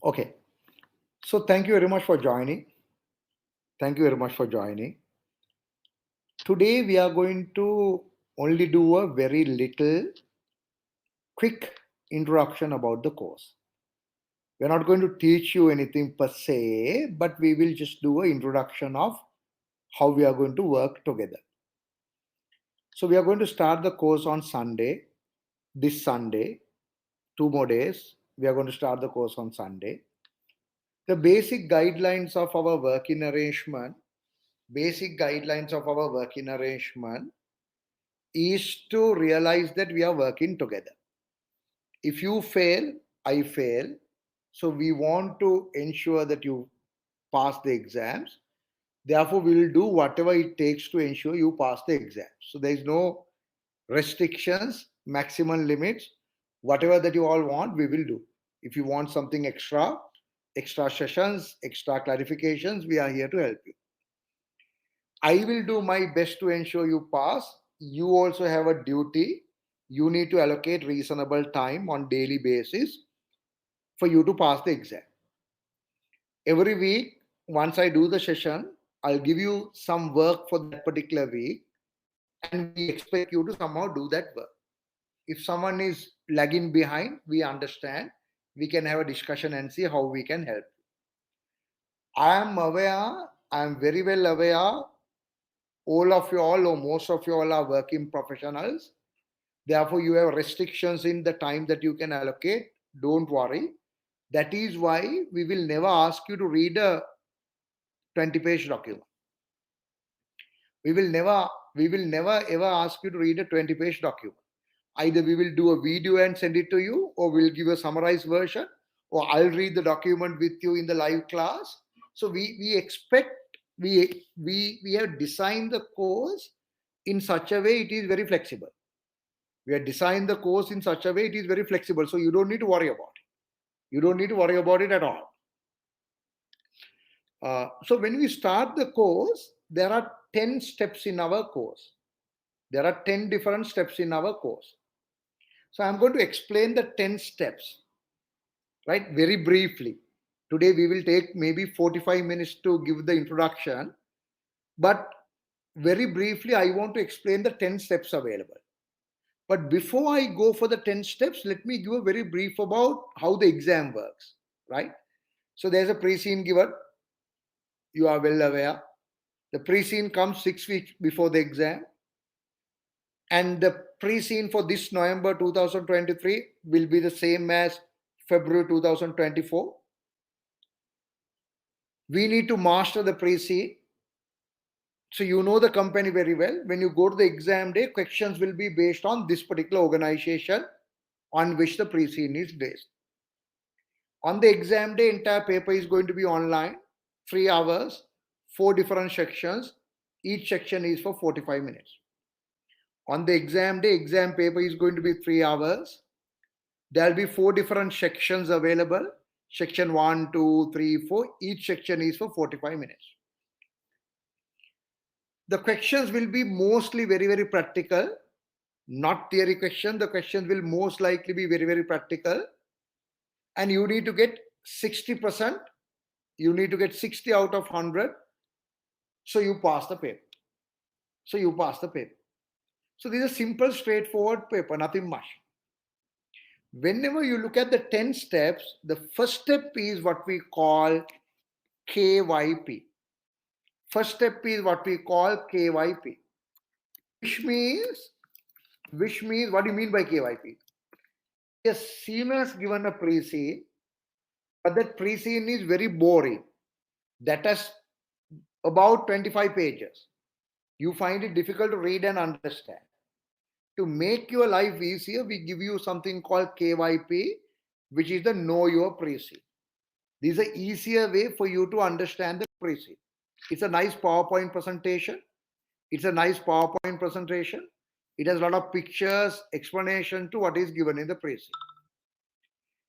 Okay. So thank you very much for joining. Thank you very much for joining. Today we are going to only do a very little quick introduction about the course. We're not going to teach you anything per se, but we will just do an introduction of how we are going to work together. So we are going to start the course on Sunday, this Sunday, 2 more days. We are going to start the course on Sunday. The basic guidelines of our working arrangement is to realize that we are working together. If you fail, I fail. So we want to ensure that you pass the exams. Therefore, we will do whatever it takes to ensure you pass the exam. So there is no restrictions, maximum limits. Whatever that you all want, we will do. If you want something extra, extra sessions, extra clarifications, we are here to help you. I will do my best to ensure you pass. You also have a duty. You need to allocate reasonable time on daily basis for you to pass the exam. Every week, once I do the session, I'll give you some work for that particular week, and we expect you to somehow do that work. If someone is lagging behind, we understand. We can have a discussion and see how we can help. I am aware, I am very well aware, all of you all or most of you all are working professionals. Therefore, you have restrictions in the time that you can allocate. Don't worry. That is why we will never ask you to read a 20-page document. We will never ever ask you to read a 20-page document. Either we will do a video and send it to you, or we'll give a summarized version, or I'll read the document with you in the live class. So we expect we have designed the course in such a way it is very flexible. We have designed the course in such a way it is very flexible. So you don't need to worry about it. You don't need to worry about it at all. So when we start the course, there are 10 steps in our course. There are 10 different steps in our course. So I'm going to explain the 10 steps, right, very briefly. Today we will take maybe 45 minutes to give the introduction, but very briefly I want to explain the 10 steps available. But before I go for the 10 steps, let me give a very brief about how the exam works, right? So there's a pre-scene given. You are well aware. The pre-scene comes 6 weeks before the exam. And the pre-scene for this November 2023 will be the same as February 2024. We need to master the pre-scene. So you know the company very well. When you go to the exam day, questions will be based on this particular organization on which the pre-scene is based. On the exam day, entire paper is going to be online, 3 hours, 4 different sections. Each section is for 45 minutes. On the exam day, exam paper is going to be 3 hours. There will be 4 different sections available. Section 1, 2, 3, 4. Each section is for 45 minutes. The questions will be mostly very, very practical, not theory question. The questions will most likely be very, very practical. And you need to get 60%. You need to get 60 out of 100. So you pass the paper. So this is a simple, straightforward paper, nothing much. Whenever you look at the 10 steps, the first step is what we call KYP. First step is what we call KYP, which means what do you mean by KYP? Yes, SEAM has given a pre-scene, but that pre-scene is very boring. That has about 25 pages. You find it difficult to read and understand. To make your life easier, we give you something called KYP, which is the Know Your Pre-scene. This is an easier way for you to understand the pre-scene. It's a nice PowerPoint presentation. It has a lot of pictures, explanation to what is given in the pre-scene.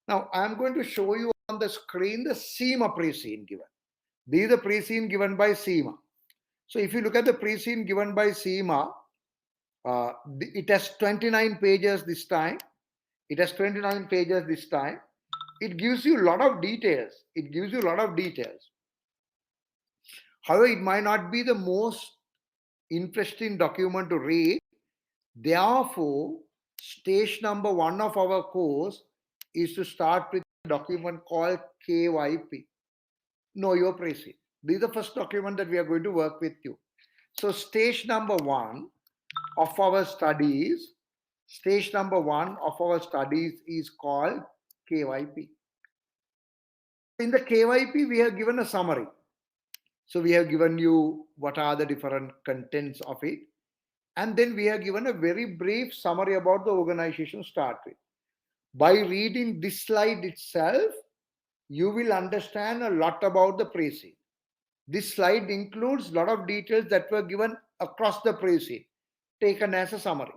Now, I'm going to show you on the screen the SEMA pre-scene given. This is the pre-scene given by SEMA. So if you look at the pre-scene given by SEMA, it has 29 pages this time. It gives you a lot of details. It gives you a lot of details. However, it might not be the most interesting document to read. Therefore, stage number 1 of our course is to start with a document called KYP. Know your pricing. This is the first document that we are going to work with you. So stage number 1 of our studies, is called KYP. In the KYP, we have given a summary. So we have given you what are the different contents of it. And then we have given a very brief summary about the organization start with. By reading this slide itself, you will understand a lot about the pre-seed. This slide includes a lot of details that were given across the pre-seed, taken as a summary.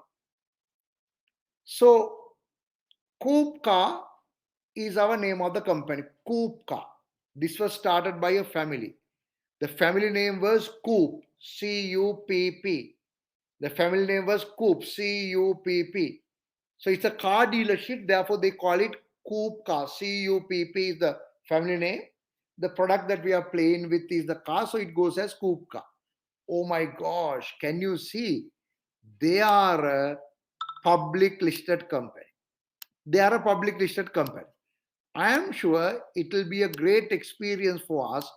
So, Koopka is our name of the company, Koopka. This was started by a family. The family name was Coop, C-U-P-P. The family name was Coop, C-U-P-P. So it's a car dealership, therefore they call it Koopka, C-U-P-P is the family name. The product that we are playing with is the car, so it goes as Koopka. Oh my gosh, can you see? They are a public listed company. They are a public listed company. I am sure it will be a great experience for us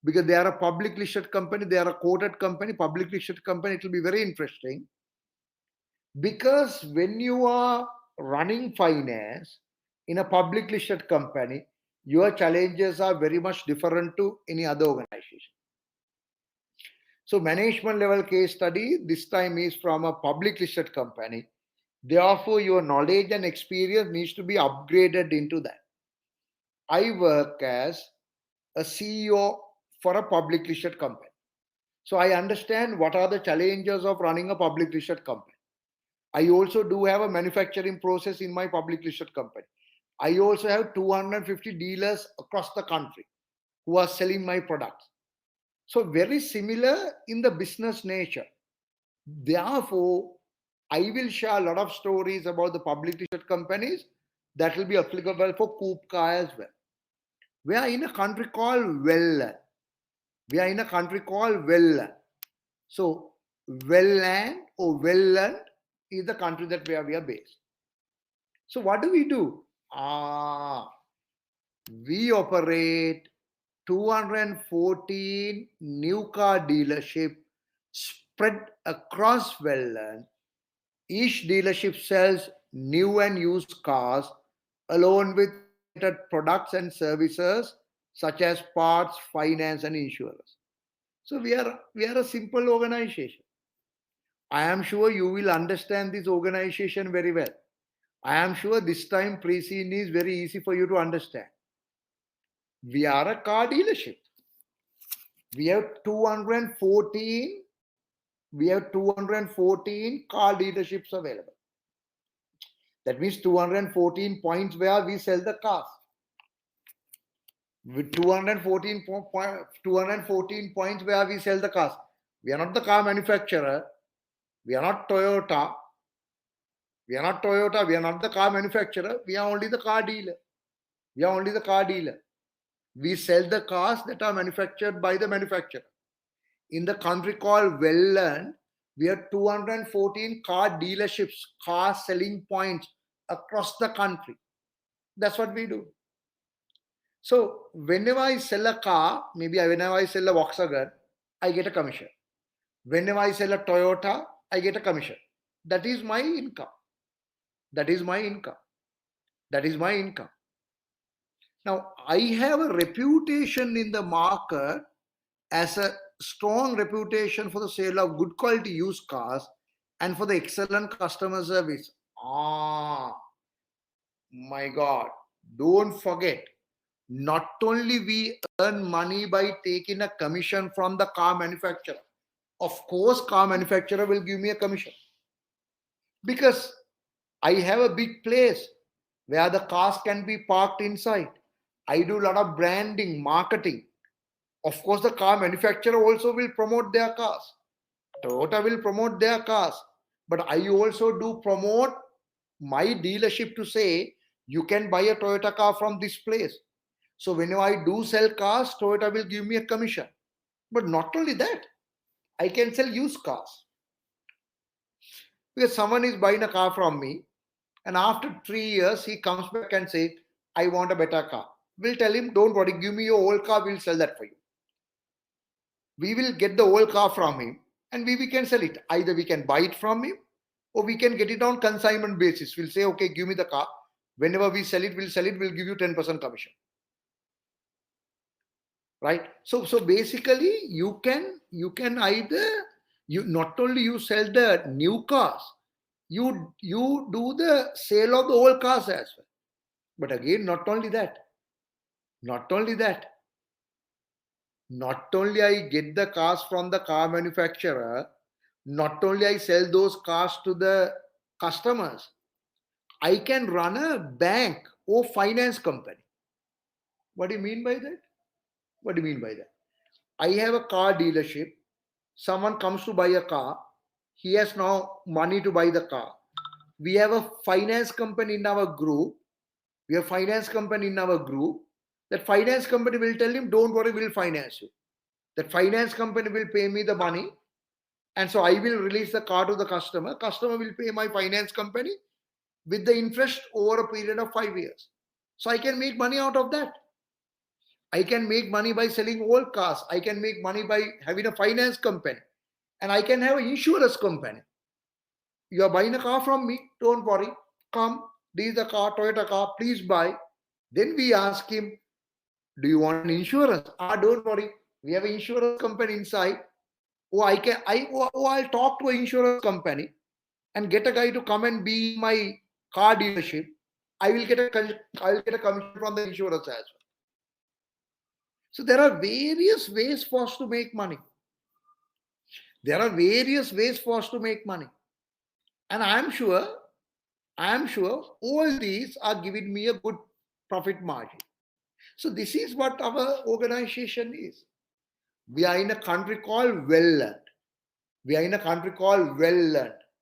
because they are a public listed company, they are a quoted company, public listed company. It will be very interesting because when you are running finance in a public listed company, your challenges are very much different to any other organization. So management level case study this time is from a public listed company. Therefore, your knowledge and experience needs to be upgraded into that. I work as a CEO for a public listed company. So I understand what are the challenges of running a public listed company. I also do have a manufacturing process in my public listed company. I also have 250 dealers across the country who are selling my products. So very similar in the business nature. Therefore, I will share a lot of stories about the public listed companies that will be applicable for Koopka as well. We are in a country called Welland. So Welland or Welland is the country that where we are based. So what do? We operate 214 new car dealership spread across Welland. Each dealership sells new and used cars along with related products and services such as parts, finance, and insurance. So we are a simple organization. I am sure you will understand this organization very well. I am sure this time pre-scene is very easy for you to understand. We are a car dealership. We have 214 car dealerships available. That means 214 points where we sell the cars. With 214 points where we sell the cars. We are not the car manufacturer. We are not Toyota. We are not the car manufacturer. We are only the car dealer. We sell the cars that are manufactured by the manufacturer. In the country called Welland, we have 214 car dealerships, car selling points across the country. That's what we do. So whenever I sell a car, whenever I sell a Volkswagen, I get a commission. Whenever I sell a Toyota, I get a commission. That is my income. Now, I have a reputation in the market as a strong reputation for the sale of good quality used cars and for the excellent customer service. My God, don't forget, not only we earn money by taking a commission from the car manufacturer. Of course, car manufacturer will give me a commission because I have a big place where the cars can be parked inside. I do a lot of branding, marketing. Of course, the car manufacturer also will promote their cars. Toyota will promote their cars. But I also do promote my dealership to say You can buy a Toyota car from this place. So whenever I do sell cars, Toyota will give me a commission. But not only that, I can sell used cars. Because someone is buying a car from me, and after 3 years, he comes back and says, I want a better car. We'll tell him, don't worry, give me your old car, we'll sell that for you. We will get the old car from him and we can sell it. Either we can buy it from him or we can get it on consignment basis. We'll say, okay, give me the car. Whenever we sell it, we'll give you 10% commission. Right? So basically you can either, you not only you sell the new cars, you do the sale of the old cars as well. But again, not only I get the cars from the car manufacturer, not only I sell those cars to the customers, I can run a bank or finance company. What do you mean by that? I have a car dealership. Someone comes to buy a car. He has now money to buy the car. We have a finance company in our group. That finance company will tell him, don't worry, we'll finance you. That finance company will pay me the money. And so I will release the car to the customer. Customer will pay my finance company with the interest over a period of 5 years. So I can make money out of that. I can make money by selling old cars. I can make money by having a finance company. And I can have an insurance company. You are buying a car from me, don't worry. Come, this is the car, Toyota car, please buy. Then we ask him, do you want an insurance? Don't worry. We have an insurance company inside. I'll talk to an insurance company and get a guy to come and be my car dealership. I'll get a commission from the insurance as well. So there are various ways for us to make money. And I'm sure all these are giving me a good profit margin. So this is what our organization is. We are in a country called well-learned.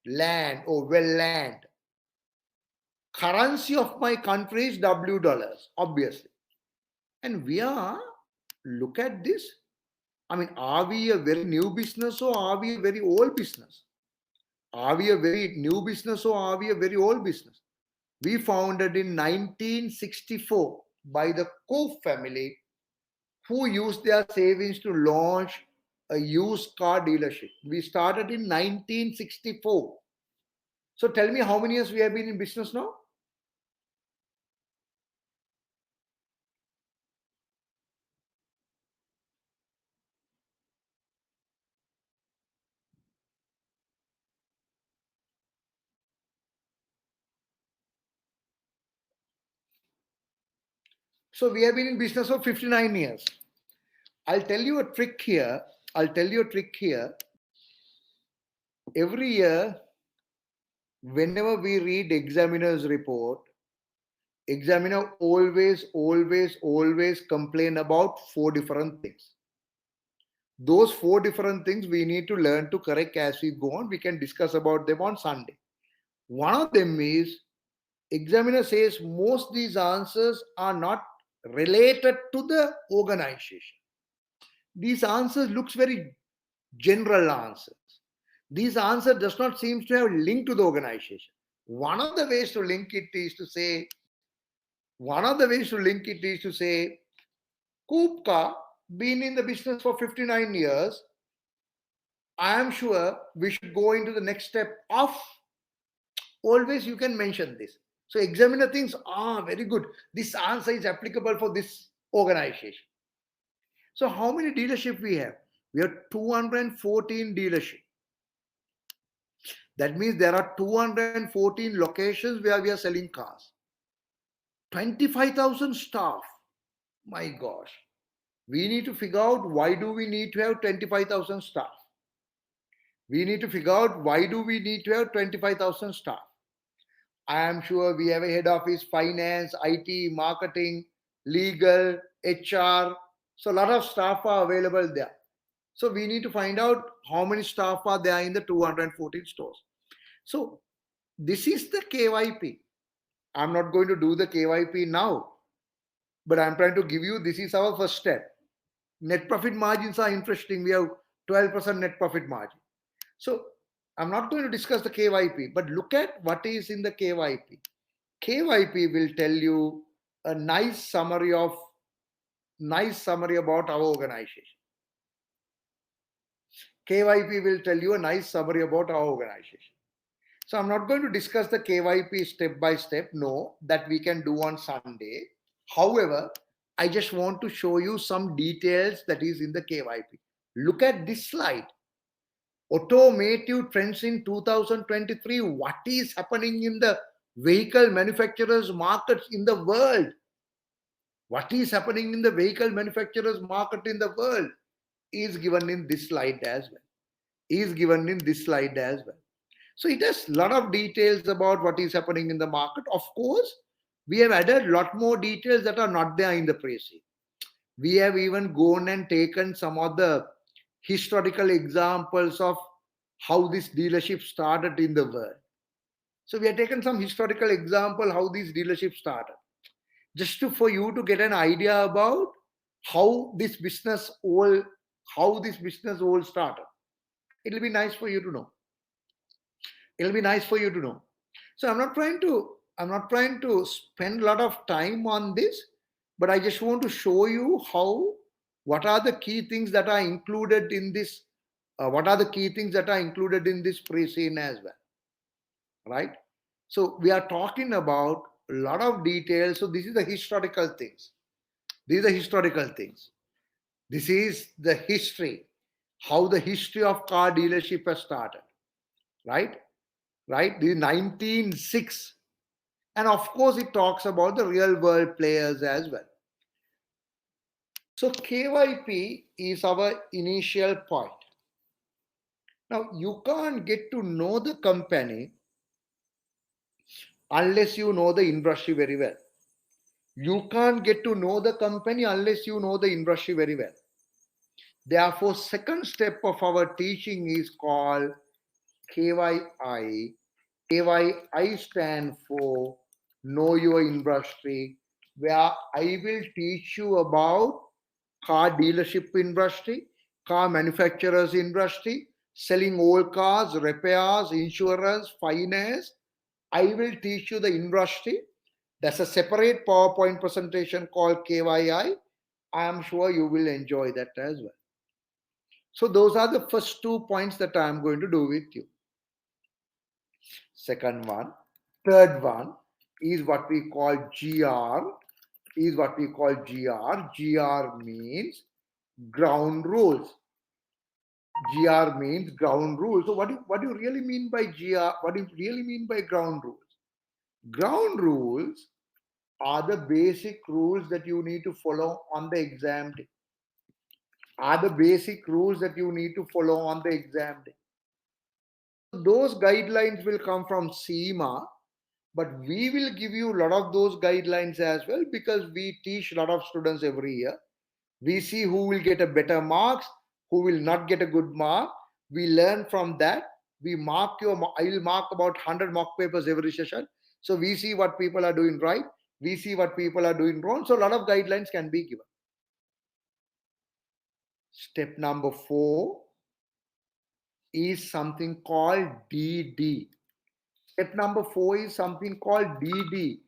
Land or well-land. Currency of my country is W dollars, obviously. And we are, look at this. I mean, are we a very new business or are we a very old business? We founded in 1964 by the Koch family, who used their savings to launch a used car dealership. We started in 1964. So tell me how many years we have been in business now? So we have been in business for 59 years. I'll tell you a trick here. Every year, whenever we read examiner's report, examiner always complain about 4 different things. Those 4 different things we need to learn to correct as we go on. We can discuss about them on Sunday. One of them is, examiner says most these answers are not related to the organization. These answers looks very general answers. These answer does not seem to have link to the organization. One of the ways to link it is to say, Kupka been in the business for 59 years. I am sure we should go into the next step of, always you can mention this. So examiner thinks, very good. This answer is applicable for this organization. So how many dealerships we have? We have 214 dealerships. That means there are 214 locations where we are selling cars. 25,000 staff. My gosh. We need to figure out, why do we need to have 25,000 staff? I am sure we have a head office, finance, IT, marketing, legal, HR. So a lot of staff are available there. So we need to find out how many staff are there in the 214 stores. So this is the KYP. I'm not going to do the KYP now, but I'm trying to give you, this is our first step. Net profit margins are interesting. We have 12% net profit margin. So I'm not going to discuss the KYP, but look at what is in the KYP. KYP will tell you a nice summary about our organization. KYP will tell you a nice summary about our organization. So I'm not going to discuss the KYP step by step. No, that we can do on Sunday. However, I just want to show you some details that is in the KYP. Look at this slide. Automotive trends in 2023. What is happening in the vehicle manufacturers markets in the world? What is happening in the vehicle manufacturers market in the world is given in this slide as well. Is given in this slide as well. So it has a lot of details about what is happening in the market. Of course, we have added a lot more details that are not there in the pricing. We have even gone and taken some of the historical examples of how this dealership started in the world. So we have taken some historical example how these dealerships started, just for you to get an idea about how this business all started. It'll be nice for you to know. It'll be nice for you to know. So I'm not trying to spend a lot of time on this, but I just want to show you what are the key things that are included in this. What are the key things that are included in this pre-scene as well, right? So we are talking about a lot of details. So this is the historical things. These are historical things. This is the history, how the history of car dealership has started, right? Right? The 1906. And of course, it talks about the real world players as well. So KYP is our initial point. Now, you can't get to know the company unless you know the industry very well. You can't get to know the company unless you know the industry very well. Therefore, second step of our teaching is called KYI. KYI stand for Know Your Industry, where I will teach you about car dealership industry, car manufacturers industry, selling old cars, repairs, insurance, finance. I will teach you the industry. That's a separate PowerPoint presentation called KYI. I am sure you will enjoy that as well. So those are the first 2 points that I am going to do with you. Second one, third one is what we call GR. GR means ground rules. GR means ground rules. So what do you really mean by GR? What do you really mean by ground rules? Ground rules are the basic rules that you need to follow on the exam day. So those guidelines will come from SEMA, but we will give you a lot of those guidelines as well because we teach a lot of students every year. We see who will get a better marks, who will not get a good mark. We learn from that. I will mark about 100 mock papers every session. So we see what people are doing right. We see what people are doing wrong. So a lot of guidelines can be given. Step number 4 is something called DD. Step number 4 is something called DD.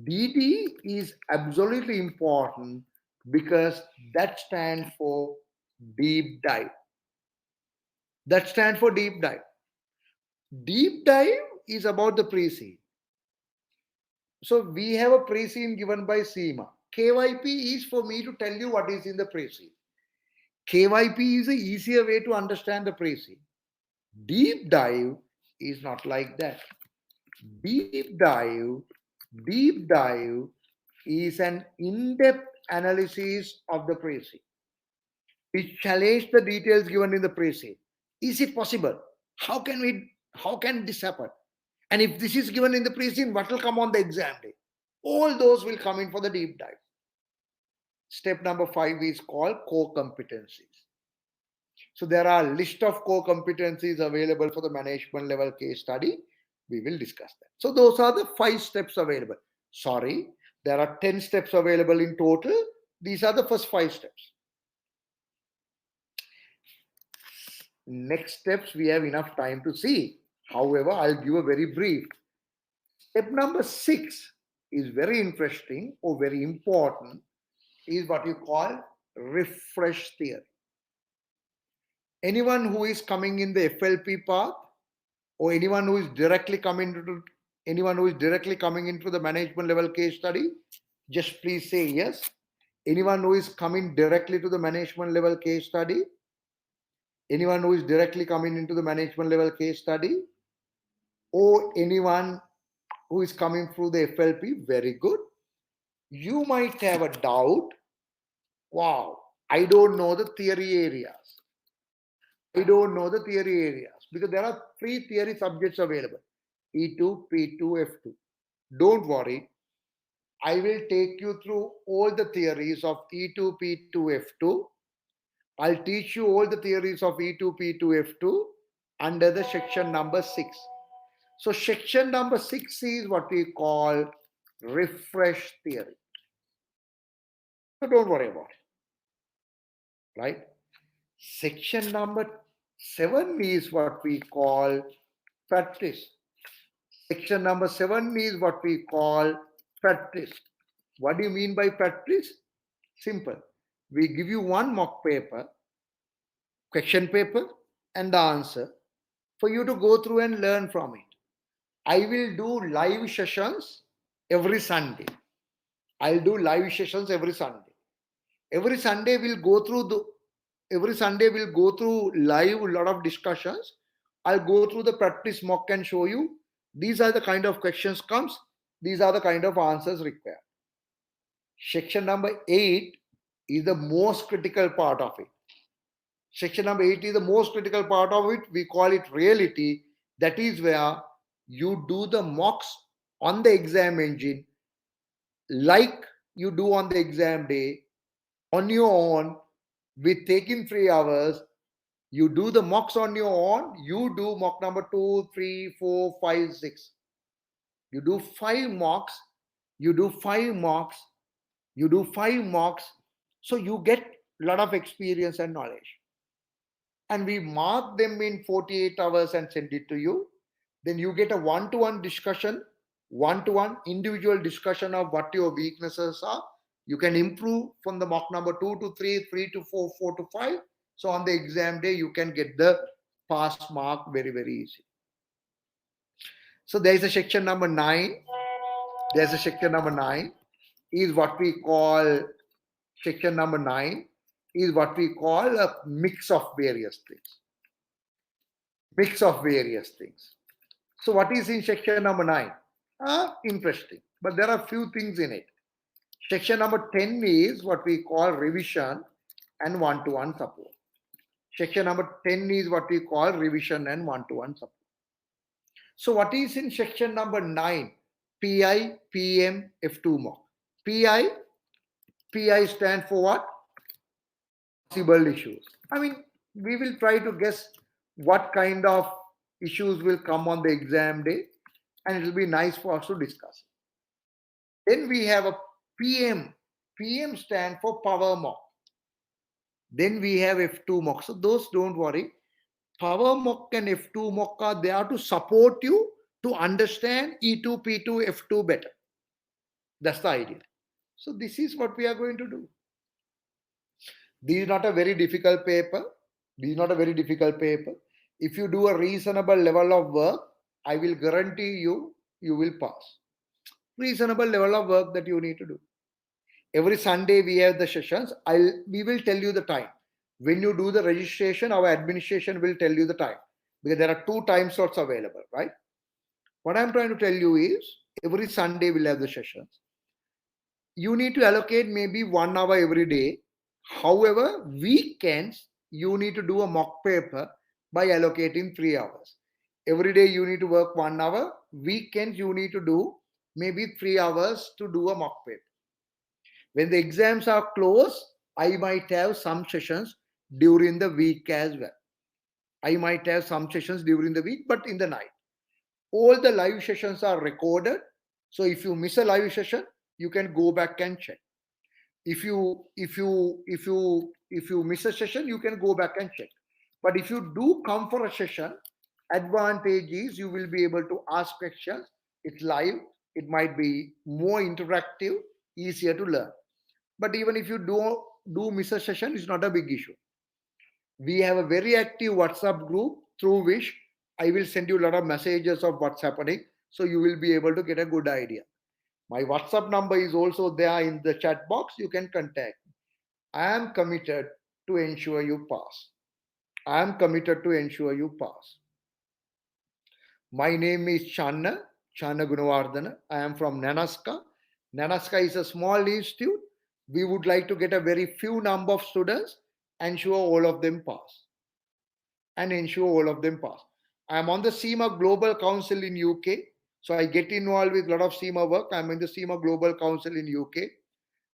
DD is absolutely important because that stands for deep dive. Deep dive is about the pre-scene. So we have a pre-scene given by SEMA. KYP is for me to tell you what is in the pre-scene. KYP is an easier way to understand the pre-scene. Deep dive is not like that. Deep dive is an in-depth analysis of the pre-scene. We challenge the details given in the pre-scene. Is it possible? How can this happen? And if this is given in the pre-scene, what will come on the exam day? All those will come in for the deep dive. Step number 5 is called core competencies. So there are a list of core competencies available for the management level case study. We will discuss that. So those are the 5 steps available. Sorry, there are 10 steps available in total. These are the first 5 steps. Next steps, we have enough time to see. However, I'll give a very brief. Step number 6 is very interesting or very important, is what you call refresh theory. Anyone who is coming in the FLP path, or anyone who is directly coming into the management level case study, just please say yes. Anyone who is coming directly to the management level case study, anyone who is directly coming into the management level case study, or anyone who is coming through the FLP, very good. You might have a doubt. Wow, I don't know the theory areas. Because there are 3 theory subjects available: E2, P2, F2. Don't worry. I will take you through all the theories of E2, P2, F2. I'll teach you all the theories of E2, P2, F2 under the section number 6. So section number 6 is what we call refresh theory. So don't worry about it. Right? Section number 7 is what we call practice. Section number 7 is what we call practice. What do you mean by practice? Simple. We give you one mock paper, question paper, and the answer for you to go through and learn from it. I will do live sessions every Sunday. I'll do live sessions every Sunday. Every Sunday we'll go through live, a lot of discussions. I'll go through the practice mock and show you these are the kind of questions comes, these are the kind of answers required. Section number 8 is the most critical part of it. Section number 8 is the most critical part of it. We call it reality. That is where you do the mocks on the exam engine like you do on the exam day on your own with taking 3 hours. You do the mocks on your own. You do mock number 2, 3, 4, 5, 6. You do 5 mocks. You do 5 mocks. You do 5 mocks. So you get a lot of experience and knowledge. And we mark them in 48 hours and send it to you. Then you get a one-to-one discussion, one-to-one individual discussion of what your weaknesses are. You can improve from the mock number 2 to 3, 3 to 4, 4 to 5. So on the exam day, you can get the pass mark very, very easy. So there is a section number 9. There's a section number 9 is what we call, section number 9 is what we call a mix of various things. Mix of various things. So what is in section number 9? Interesting. But there are few things in it. Section number 10 is what we call revision and one-to-one support. Section number 10 is what we call revision and one-to-one support. So what is in section number 9? PI, PM, F2 mock. PI stands for what? Possible issues. I mean, we will try to guess what kind of issues will come on the exam day, and it will be nice for us to discuss. Then we have a PM. PM stands for power mock. Then we have F2 mock. So those, don't worry. Power mock and F2 mock are there to support you to understand E2, P2, F2 better. That's the idea. So this is what we are going to do. This is not a very difficult paper. If you do a reasonable level of work, I will guarantee you, you will pass. Reasonable level of work that you need to do. Every Sunday we have the sessions. We will tell you the time. When you do the registration, our administration will tell you the time. Because there are 2 time slots available, right? What I'm trying to tell you is, every Sunday we'll have the sessions. You need to allocate maybe 1 hour every day. However, weekends, you need to do a mock paper by allocating 3 hours. Every day you need to work 1 hour. Weekends, you need to do maybe 3 hours to do a mock paper. When the exams are closed, I might have some sessions during the week as well. I might have some sessions during the week, but in the night. All the live sessions are recorded. So if you miss a live session, you can go back and check. If you miss a session, you can go back and check. But if you do come for a session, advantage is you will be able to ask questions. It's live. It might be more interactive, easier to learn. But even if you do miss a session, it's not a big issue. We have a very active WhatsApp group through which I will send you a lot of messages of what's happening, so you will be able to get a good idea. My WhatsApp number is also there in the chat box. You can contact me. I am committed to ensure you pass. I am committed to ensure you pass. My name is Channa Gunawardana. I am from Nanaska. Nanaska is a small institute. We would like to get a very few number of students, ensure all of them pass. And ensure all of them pass. I am on the SEMA Global Council in UK. So I get involved with a lot of SEMA work. I'm in the SEMA Global Council in UK.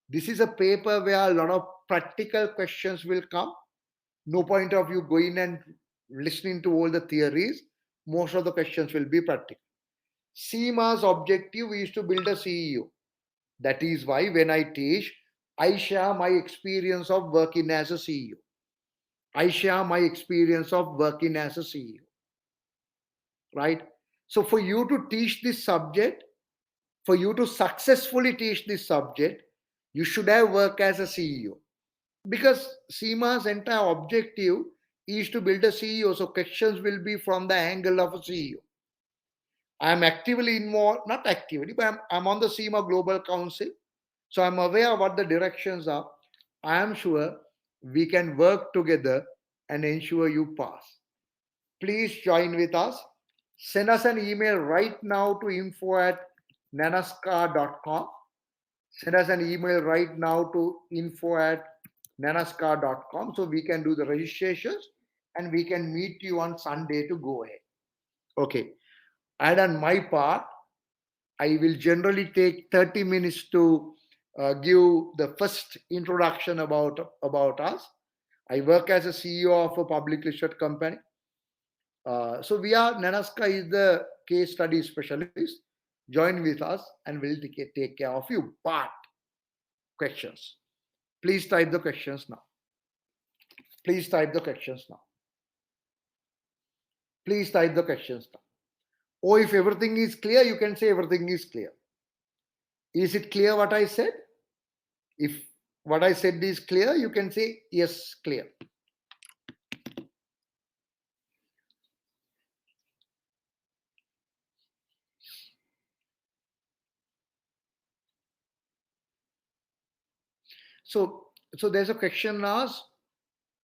This is a paper where a lot of practical questions will come. No point of you going and listening to all the theories. Most of the questions will be practical. SEMA's objective is to build a CEO. That is why when I teach, I share my experience of working as a CEO. I share my experience of working as a CEO. Right? So for you to teach this subject, for you to successfully teach this subject, you should have worked as a CEO. Because SEMA's entire objective is to build a CEO. So questions will be from the angle of a CEO. I am actively involved, not actively, but I'm on the SEMA Global Council. So I'm aware of what the directions are. I am sure we can work together and ensure you pass. Please join with us. Send us an email right now to info@nanaska.com. Send us an email right now to info@nanaska.com so we can do the registrations and we can meet you on Sunday to go ahead. Okay. And on my part, I will generally take 30 minutes to give the first introduction about us. I work as a CEO of a public listed company. So we are, Nanaska is the case study specialist. Join with us and we'll take care of you. But questions. Please type the questions now. Please type the questions now. Please type the questions now. Or if everything is clear, you can say everything is clear. Is it clear what I said? If what I said is clear, you can say yes, clear. So there's a question asked,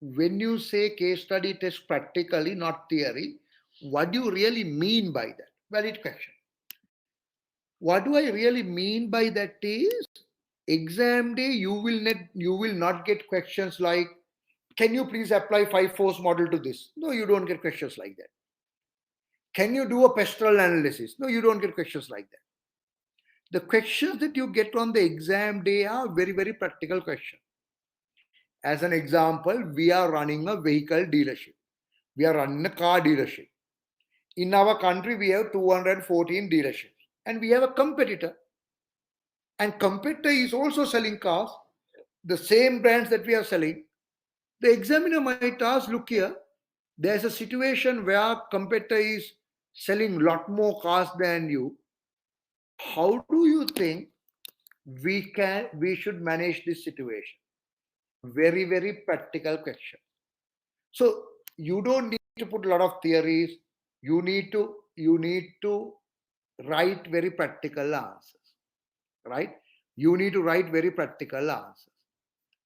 when you say case study test practically, not theory, what do you really mean by that? Valid question. What do I really mean by that is, exam day you will not get questions like, can you please apply 5-force model to this? No, you don't get questions like that. Can you do a pastoral analysis? No, you don't get questions like that. The questions that you get on the exam day are very, very practical questions. As an example, we are running a vehicle dealership. We are running a car dealership. In our country, we have 214 dealerships. And we have a competitor. And competitor is also selling cars, the same brands that we are selling. The examiner might ask, look here, there's a situation where competitor is selling a lot more cars than you. How do you think we should manage this situation? Very, very practical question. So you don't need to put a lot of theories. You need to write very practical answers, right? You need to write very practical answers.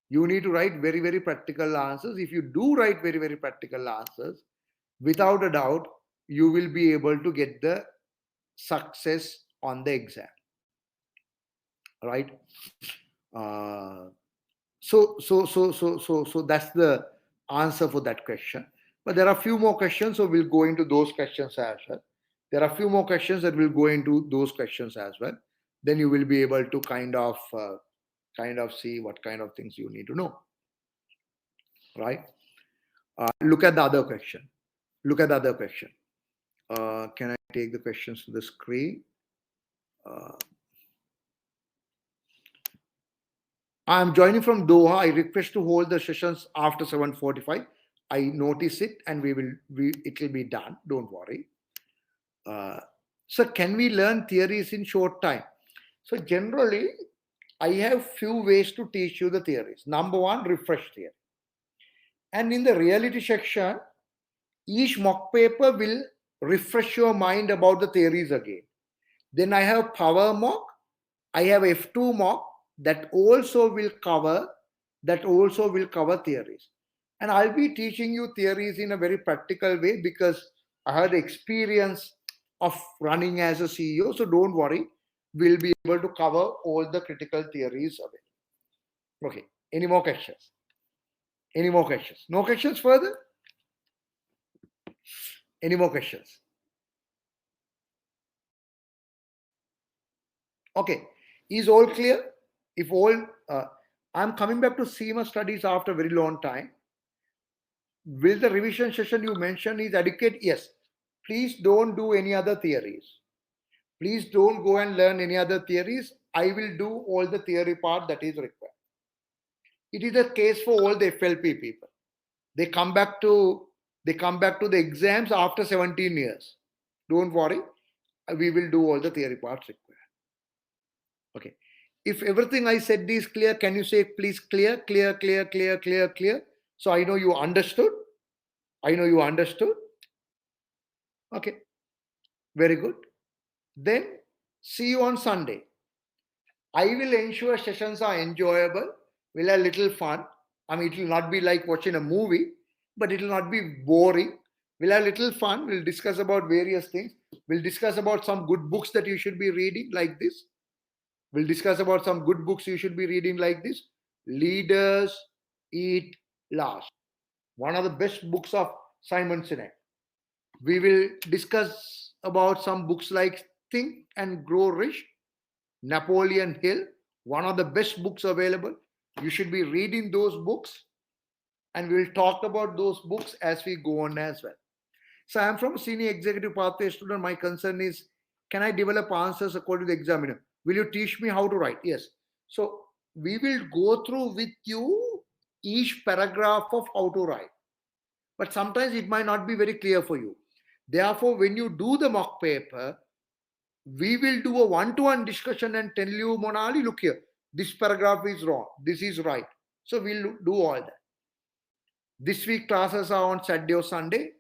You need to write very, very practical answers. If you do write very, very practical answers, without a doubt, you will be able to get the success on the exam, right? So that's the answer for that question. But there are a few more questions, so we'll go into those questions as well. There are a few more questions that will go into those questions as well. Then you will be able to kind of see what kind of things you need to know, right? Look at the other question. Look at the other question. Can I take the questions to the screen? I'm joining from Doha. I request to hold the sessions after 7:45. I notice it and it will be done. Don't worry. Uh, so can we learn theories in short time? So generally, I have few ways to teach you the theories. Number one, refresh theory. And in the reality section, each mock paper will refresh your mind about the theories again. Then I have power mock. I have F2 mock that also will cover theories. And I'll be teaching you theories in a very practical way because I had experience of running as a CEO. So don't worry, we'll be able to cover all the critical theories of it. Okay. Any more questions? Any more questions? No questions further? Any more questions? Okay. Is all clear? If all, I'm coming back to SEMA studies after a very long time. Will the revision session you mentioned is adequate? Yes. Please don't do any other theories. Please don't go and learn any other theories. I will do all the theory part that is required. It is the case for all the FLP people. They come back to the exams after 17 years. Don't worry. We will do all the theory parts required. Okay. If everything I said is clear, can you say please clear, clear, clear, clear, clear, clear? So I know you understood. I know you understood. Okay. Very good. Then see you on Sunday. I will ensure sessions are enjoyable, will have little fun. I mean, it will not be like watching a movie, but it will not be boring. We'll have little fun. We'll discuss about various things. We'll discuss about some good books that you should be reading like this. We'll discuss about some good books you should be reading like this. Leaders Eat Last. One of the best books of Simon Sinek. We will discuss about some books like Think and Grow Rich, Napoleon Hill, one of the best books available. You should be reading those books, and we'll talk about those books as we go on as well. So I'm from a senior executive pathway student. My concern is, can I develop answers according to the examiner? Will you teach me how to write? Yes. So we will go through with you each paragraph of how to write. But sometimes it might not be very clear for you. Therefore, when you do the mock paper, we will do a one-to-one discussion and tell you, Monali, look here, this paragraph is wrong, this is right. So we'll do all that. This week classes are on Saturday or Sunday.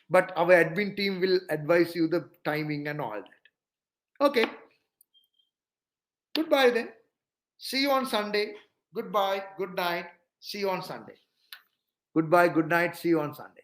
But our admin team will advise you the timing and all that. Okay. Goodbye then. See you on Sunday. Goodbye. Good night. See you on Sunday. Goodbye. Good night. See you on Sunday.